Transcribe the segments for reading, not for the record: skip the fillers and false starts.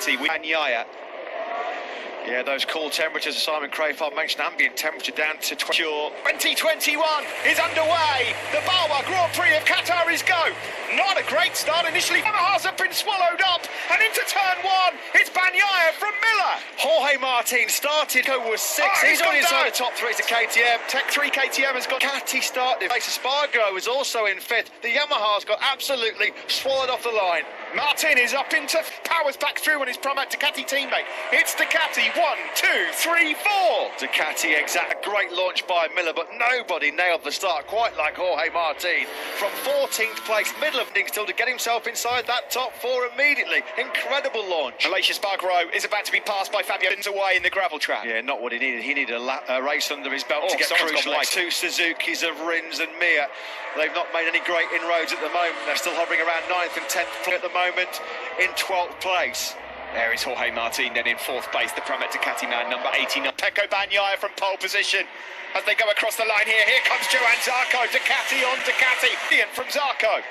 See, Bagnaia. Yeah, those cool temperatures, as Simon Crayford mentioned, ambient temperature down to 2021 is underway. The Bawa Grand Prix of Qatar is go. Not a great start initially. Yamaha's have been swallowed up, and into turn one, it's Bagnaia from Miller. Jorge Martin started, was sixth. He's on inside the top three. It's a KTM. Tech 3 KTM has got Catty started. Spargo is also in fifth. The Yamaha's got absolutely swallowed off the line. Martin is up into powers back through on his Pramac Ducati teammate. It's Ducati. 1, 2, 3, 4. Ducati exact. Great launch by Miller, but nobody nailed the start quite like Jorge Martin. From 14th place, middle of the still to get himself inside that top four immediately. Incredible launch. Malaysia Spargo is about to be passed by Fabio away in the gravel trap. Yeah, not what he needed. He needed a race under his belt to get crucial. Like two Suzukis of Rins and Mir. They've not made any great inroads at the moment. They're still hovering around 9th and 10th at the moment in 12th place. There is Jorge Martin then in 4th place, the Pramac Ducati man, number 89. Pecco Bagnaia from pole position as they go across the line here. Here comes Johan Zarco, Ducati on Ducati. Ian from Zarco.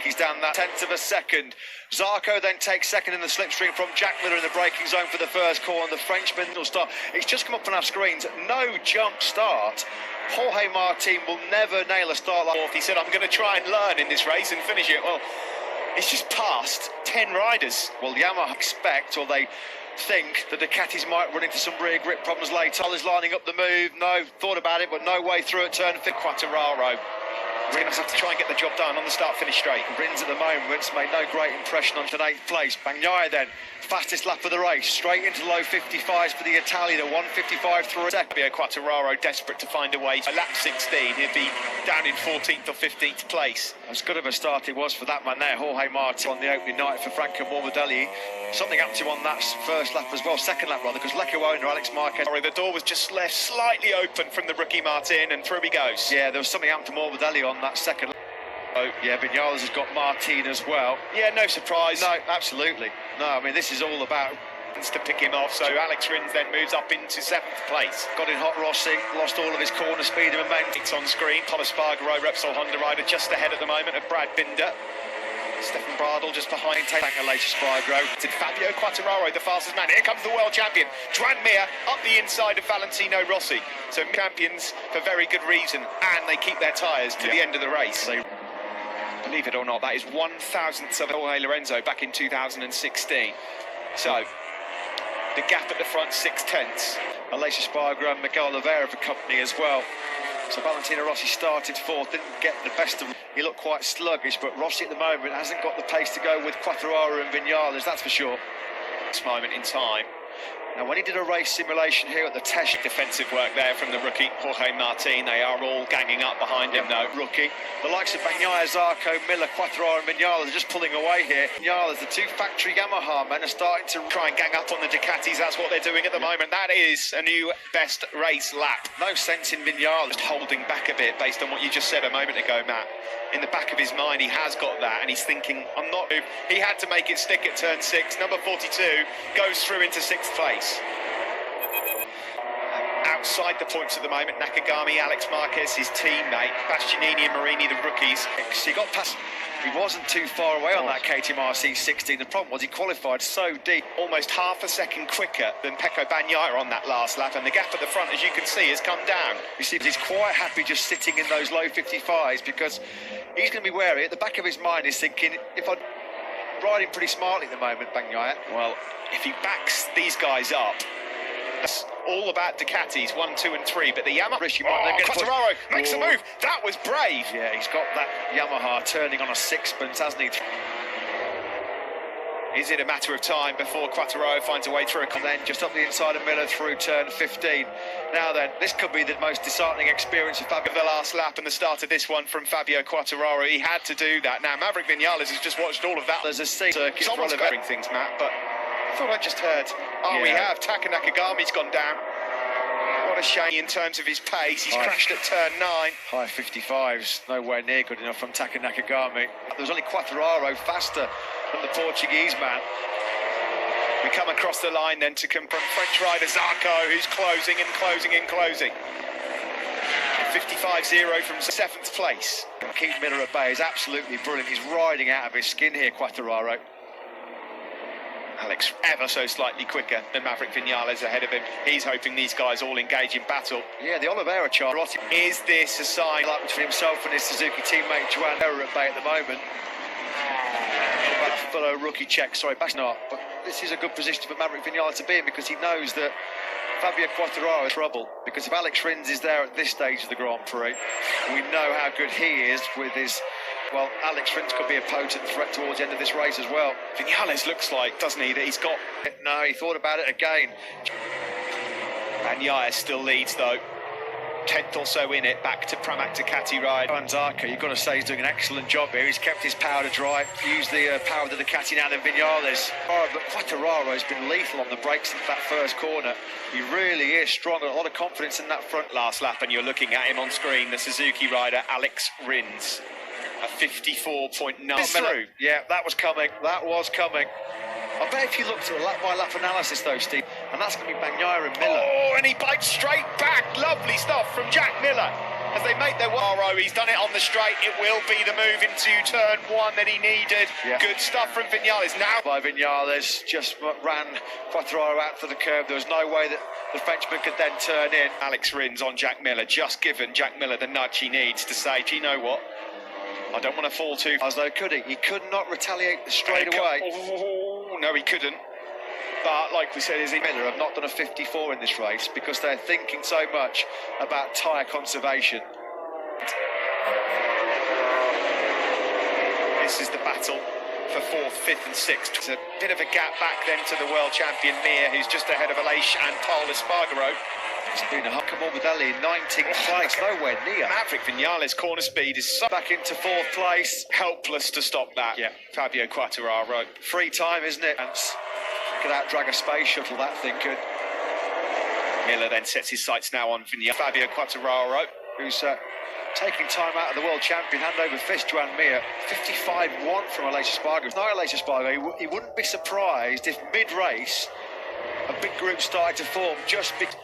He's down that 10th of a second. Zarco then takes second in the slipstream from Jack Miller in the braking zone for the first corner. The Frenchman will start. It's just come up on our screens. No jump start. Jorge Martin will never nail a start like that. He said, I'm going to try and learn in this race and finish it. Well, it's just past 10 riders. Well, Yamaha expect, or they think, that Ducatis might run into some rear grip problems later. Is lining up the move. No, thought about it, but no way through it. Turn for QATAR. We're going to have to try and get the job done on the start-finish straight. Rins at the moment made no great impression on 8th place. Bagnaia then, fastest lap of the race, straight into low 55s for the Italian, a 1:55 through a second. QATAR desperate to find a way. A lap 16, he'd be down in 14th or 15th place. As good of a start it was for that man there, Jorge Martin, on the opening night for Franco Morbidelli. Something happened to him on that first lap as well, second lap rather, because Lecco owner Alex Marquez. The door was just left slightly open from the rookie Martin, and through he goes. Yeah, there was something happened to Morbidelli on that second lap. Oh, yeah, Vinales has got Martin as well. Yeah, no surprise. No, absolutely. No, I mean, this is all about to pick him off, so Alex Rins then moves up into 7th place. Got in hot Rossi, lost all of his corner speed and momentum. It's on screen. Polo Spargo, Repsol Honda rider, just ahead at the moment of Brad Binder. Stefan Bradl just behind, taking a later Spargo. It's Fabio QATAR, the fastest man. Here comes the world champion, Joan Mir, up the inside of Valentino Rossi. So champions for very good reason, and they keep their tyres to the end of the race. Believe it or not, that is 1,000th of Jorge Lorenzo back in 2016. So the gap at the front, 6/10. Malaysia Spargo and Miguel Oliveira for company as well. So Valentino Rossi started 4th, didn't get the best of him. He looked quite sluggish, but Rossi at the moment hasn't got the pace to go with QATAR and Vinales, that's for sure. This moment in time. Now, when he did a race simulation here at the test, defensive work there from the rookie Jorge Martin. They are all ganging up behind him, though. Rookie. The likes of Bagnaia, Zarco, Miller, QATAR and Vinales are just pulling away here. Vinales, the two factory Yamaha men, are starting to try and gang up on the Ducatis. That's what they're doing at the moment. That is a new best race lap. No sense in Vinales holding back a bit based on what you just said a moment ago, Matt. In the back of his mind, he has got that, and he's thinking, I'm not... He had to make it stick at turn 6. Number 42 goes through into 6th place. Outside the points at the moment, Nakagami, Alex Marquez, his teammate, Bastianini and Marini, the rookies. He got past... He wasn't too far away on that KTM RC16. The problem was he qualified so deep, almost half a second quicker than Pecco Bagnaia on that last lap, and the gap at the front, as you can see, has come down. You see, he's quite happy just sitting in those low 55s because he's going to be wary. At the back of his mind, he's thinking, if I'm riding pretty smartly at the moment, Bagnaia. Well, if he backs these guys up, that's all about Ducatis, 1, 2 and 3, but the Yamaha... QATAR makes a move. That was brave. Yeah, he's got that Yamaha turning on a sixpence, hasn't he? Is it a matter of time before QATAR finds a way through? And then just up the inside of Miller through turn 15. Now then, this could be the most disheartening experience of Fabio. The last lap and the start of this one from Fabio QATAR. He had to do that. Now, Maverick Vinales has just watched all of that. There's a circuit. Someone's covering things, Matt, but I thought I just heard. Oh, yeah. We have. Taka Nakagami's gone down. What a shame in terms of his pace. He's crashed at turn 9. High 55s, nowhere near good enough from Taka Nakagami. There was only QATAR faster than the Portuguese man. We come across the line then to confront French rider Zarco, who's closing and closing and closing. 55-0 from 7th place. Keep Miller at bay is absolutely brilliant. He's riding out of his skin here, QATAR. Alex ever so slightly quicker than Maverick Vinales ahead of him. He's hoping these guys all engage in battle. Yeah, the Oliveira chart. Is this a sign like between himself and his Suzuki teammate Joan Herrera at bay at the moment? About a fellow rookie check, sorry, not. But this is a good position for Maverick Vinales to be in because he knows that Fabio QATAR is trouble. Because if Alex Rins is there at this stage of the Grand Prix, we know how good he is with his. Well, Alex Rins could be a potent threat towards the end of this race as well. Vinales looks like, doesn't he, that he's got it. No, he thought about it again. Bagnaia still leads, though. 10th or so in it, back to Pramac Ducati ride. Zarco, you've got to say he's doing an excellent job here. He's kept his power to drive, used the power of the Ducati now than Vinales. Oh, but QATAR has been lethal on the brakes since that first corner. He really is strong, a lot of confidence in that front. Last lap, and you're looking at him on screen, the Suzuki rider, Alex Rins. A 54.9 through. Yeah, that was coming. That was coming. I bet if you looked at a lap-by-lap analysis, though, Steve, and that's going to be Bagnaia and Miller. Oh, and he bites straight back. Lovely stuff from Jack Miller. As they make their Waro, he's done it on the straight. It will be the move into turn one that he needed. Yeah. Good stuff from Vinales. Now by Vinales, just ran QATAR out for the curb. There was no way that the Frenchman could then turn in. Alex Rins on Jack Miller, just given Jack Miller the nudge he needs to say, do you know what? I don't want to fall too far, as though could he? He could not retaliate straight away. Oh, no, he couldn't. But like we said, Izzy Miller have not done a 54 in this race because they're thinking so much about tyre conservation. This is the battle for 4th, 5th and 6th. It's a bit of a gap back then to the world champion Mir, who's just ahead of Aleix and Paul Espargaro. It's been a Hucka Morbidelli in 19th place, nowhere near. Maverick Vinales' corner speed is back into 4th place. Helpless to stop that. Yeah, Fabio QATAR. Free time, isn't it? And could out-drag a space shuttle, that thing could. Miller then sets his sights now on Fabio QATAR, who's taking time out of the world champion, hand over fist, Joan Mir. 55-1 from Aleix Espargaro. No, Aleix Espargaro, he wouldn't be surprised if mid-race a big group started to form just because.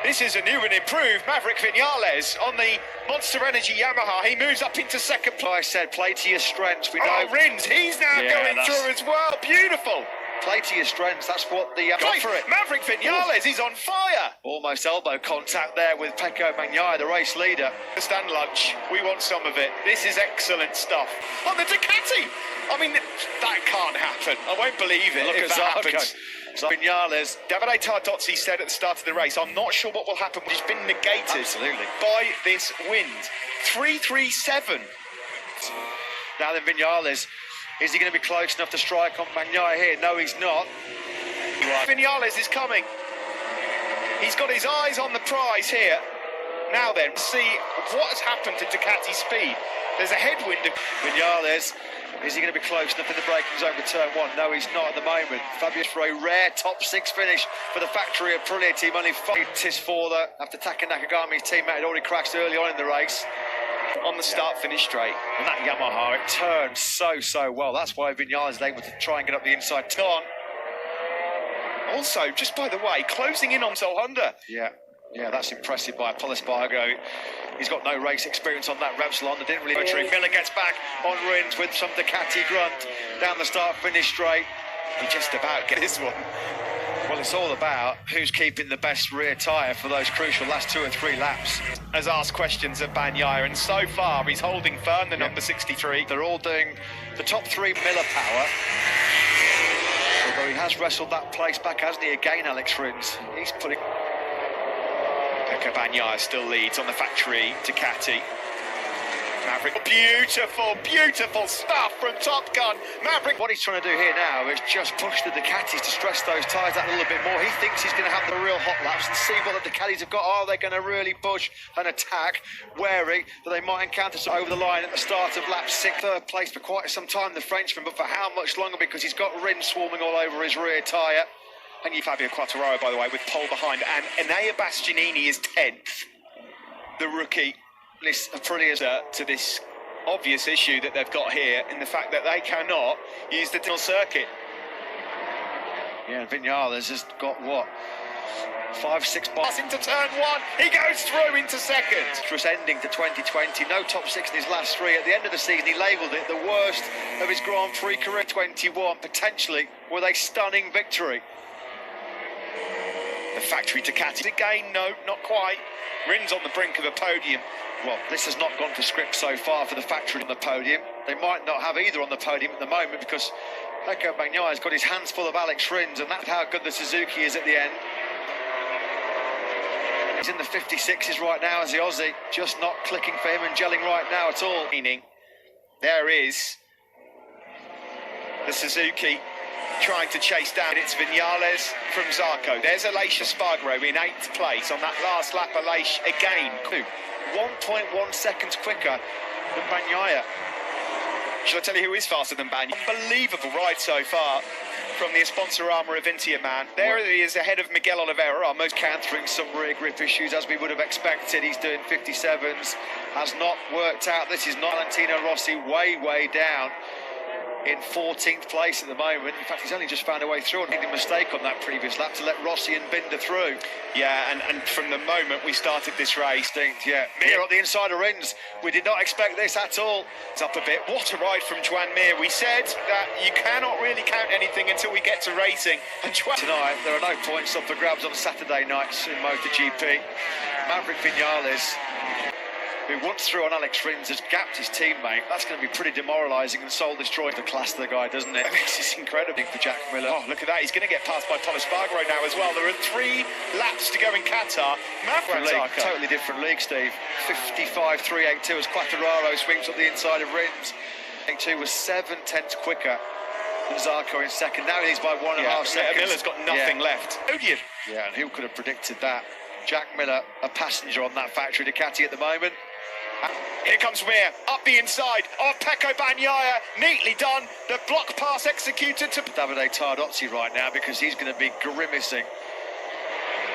This is a new and improved Maverick Vinales on the Monster Energy Yamaha. He moves up into second place. I said, play to your strengths. We know. Rins, he's now going through as well. Beautiful. Play to your strengths. That's what the go for it. Maverick Vinales is on fire. Almost elbow contact there with Pecco Bagnaia, the race leader. Stand lunch. We want some of it. This is excellent stuff. On the Ducati. I mean, that can't happen. I won't believe it. Look if that happens. So Vinales, Davide Tardozzi said at the start of the race, I'm not sure what will happen. He's been negated by this wind. 337. Now then, Vinales, is he going to be close enough to strike on Bagnaia here? No, he's not. Right. Vinales is coming. He's got his eyes on the prize here. Now then, see what has happened to Ducati speed. There's a headwind. Vinales. Is he going to be close enough in the braking zone for turn one? No, he's not at the moment. Fabio for a rare top 6 finish for the factory Aprilia team. Only 5 Tisforda after Taka Nakagami's teammate had already crashed early on in the race. On the start-finish straight. And that Yamaha, it turns so well. That's why Vinales is able to try and get up the inside turn. Also, just by the way, closing in on Sol Honda. Yeah, that's impressive by Paul Espargaro. He's got no race experience on that Repsol. They didn't really. Miller gets back on Rins with some Ducati grunt down the start-finish straight. He just about gets this one. Well, it's all about who's keeping the best rear tyre for those crucial last 2 or 3 laps. Has asked questions of Bagnaia, and so far he's holding firm, the number 63. They're all doing the top 3 Miller power. Although he has wrestled that place back, hasn't he? Again, Alex Rins. He's putting. Bagnaia still leads on the factory Ducati. Maverick, beautiful stuff from Top Gun. Maverick, what he's trying to do here now is just push the Ducatis to stress those tyres out a little bit more. He thinks he's going to have the real hot laps and see what the Ducatis have got. Are they going to really push and attack, wary that they might encounter some over the line at the start of lap 6. 3rd place for quite some time, the Frenchman, but for how much longer? Because he's got Rins swarming all over his rear tyre. And you Fabio QATAR, by the way, with pole behind. And Enea Bastianini is 10th. The rookie Aprilia to this obvious issue that they've got here in the fact that they cannot use the tunnel circuit. Yeah, Vinales has got what? 5-6 bars into turn one. He goes through into second. Just ending to 2020. No top six in his last three. At the end of the season, he labelled it the worst of his Grand Prix career. 21, potentially with a stunning victory. The factory Ducati again, no, not quite. Rins on the brink of a podium. Well, this has not gone to script so far for the factory on the podium. They might not have either on the podium at the moment because Pecco Bagnaia has got his hands full of Alex Rins, and that's how good the Suzuki is at the end. He's in the 56s right now as the Aussie, just not clicking for him and gelling right now at all. Meaning, there is the Suzuki trying to chase down. It's Viñales from Zarco. There's Aleix Espargaro in 8th place on that last lap. Aleix again, 1.1 seconds quicker than Bagnaia. Shall I tell you who is faster than Bagnaia? Unbelievable ride so far from the Sponsorama Avintia man. There he is ahead of Miguel Oliveira, almost countering some rear grip issues as we would have expected. He's doing 57s, has not worked out. This is not Valentino Rossi, way down in 14th place at the moment. In fact, he's only just found a way through and made a mistake on that previous lap to let Rossi and Binder through. Yeah, and from the moment we started this race, yeah, Mir on the inside of Rins. We did not expect this at all. It's up a bit. What a ride from Joan Mir. We said that you cannot really count anything until we get to racing. And tonight, there are no points up for grabs on Saturday nights in MotoGP. Maverick Viñales, who once threw on Alex Rins, has gapped his teammate. That's going to be pretty demoralising and soul-destroying the class of the guy, doesn't it? This is incredible for Jack Miller. Oh, look at that. He's going to get passed by Pol Espargaro now as well. There are 3 laps to go in Qatar. Maverick, totally different league, Steve. 55.382 as QATAR swings up the inside of Rins. 82 was 7/10 quicker than Zarco in second. Now he's by 1.5 seconds. Miller's got nothing left. Podium. Yeah, and who could have predicted that? Jack Miller, a passenger on that factory Ducati at the moment. Here comes Mir, up the inside of Pecco Bagnaia, neatly done. The block pass executed to Davide Tardozzi right now because he's going to be grimacing.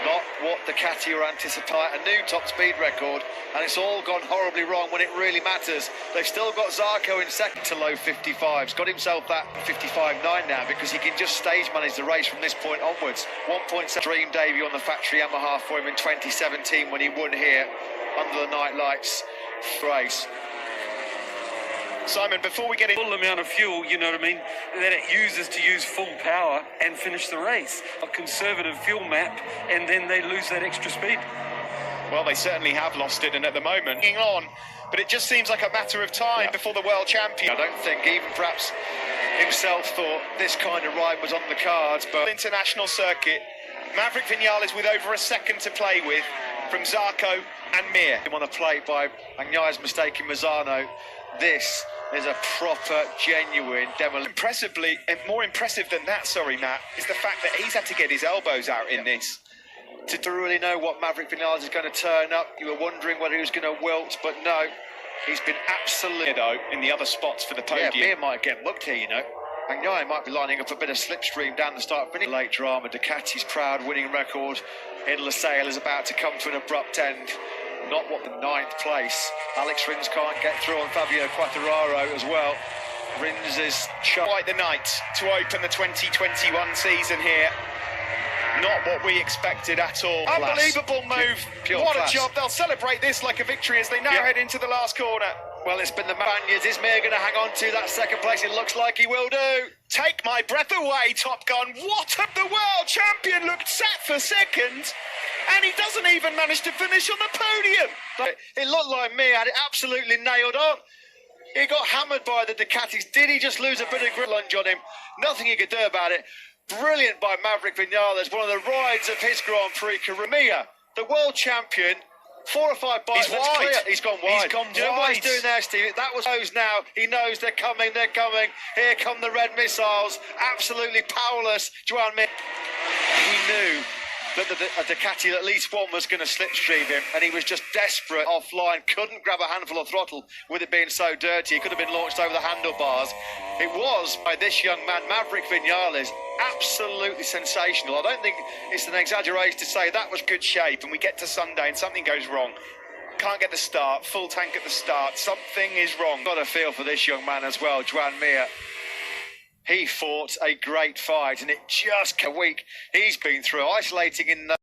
Not what Ducati are anticipating. A new top speed record, and it's all gone horribly wrong when it really matters. They've still got Zarco in second to low 55s. Got himself that 55.9 now because he can just stage manage the race from this point onwards. 1.7 dream debut on the factory Yamaha for him in 2017 when he won here under the night lights race. Simon, before we get in, full amount of fuel, you know what I mean, that it uses to use full power and finish the race. A conservative fuel map, and then they lose that extra speed. Well, they certainly have lost it, and at the moment, hanging on, but it just seems like a matter of time before the world champion. I don't think even perhaps himself thought this kind of ride was on the cards, but international circuit, Maverick Viñales with over a second to play with from Zarco and Mir. On the plate by Bagnaia's mistake in Mazzano. This is a proper, genuine demolition. Impressively, and more impressive than that, sorry, Matt, is the fact that he's had to get his elbows out in this. To really know what Maverick Viñales is going to turn up, you were wondering whether he was going to wilt, but no, he's been absolutely in the other spots for the podium. Yeah, Mir might get mugged here, you know. Bagnaia might be lining up a bit of slipstream down the start finish. Late drama, Ducati's proud winning record in Losail is about to come to an abrupt end. Not what the 9th place. Alex Rins can't get through on Fabio Quartararo as well. Rins is quite the night to open the 2021 season here. Not what we expected at all. Unbelievable move. What a job. They'll celebrate this like a victory as they now head into the last corner. Well, it's been the Spaniards. Is Mir going to hang on to that second place? It looks like he will do. Take my breath away, Top Gun. What? The world champion looked set for second, and he doesn't even manage to finish on the podium. It looked like Mir had it absolutely nailed on. He got hammered by the Ducatis. Did he just lose a bit of grip lunge on him? Nothing he could do about it. Brilliant by Maverick Viñales, one of the rides of his Grand Prix career. Mir, the world champion, 4 or 5 bites. He's wide. He's gone wide. He's gone Do you know what wide. he's doing there, Steve? That was those now. He knows they're coming, they're coming. Here come the red missiles. Absolutely powerless. Joan Mir. He knew that a Ducati, at least one, was going to slipstream him, and he was just desperate offline. Couldn't grab a handful of throttle with it being so dirty. He could have been launched over the handlebars. It was by this young man, Maverick Viñales, absolutely sensational. I don't think it's an exaggeration to say that was good shape, and we get to Sunday and something goes wrong. Can't get the start, full tank at the start. Something is wrong. Got a feel for this young man as well, Joan Mir. He fought a great fight, and it just a week he's been through, isolating in the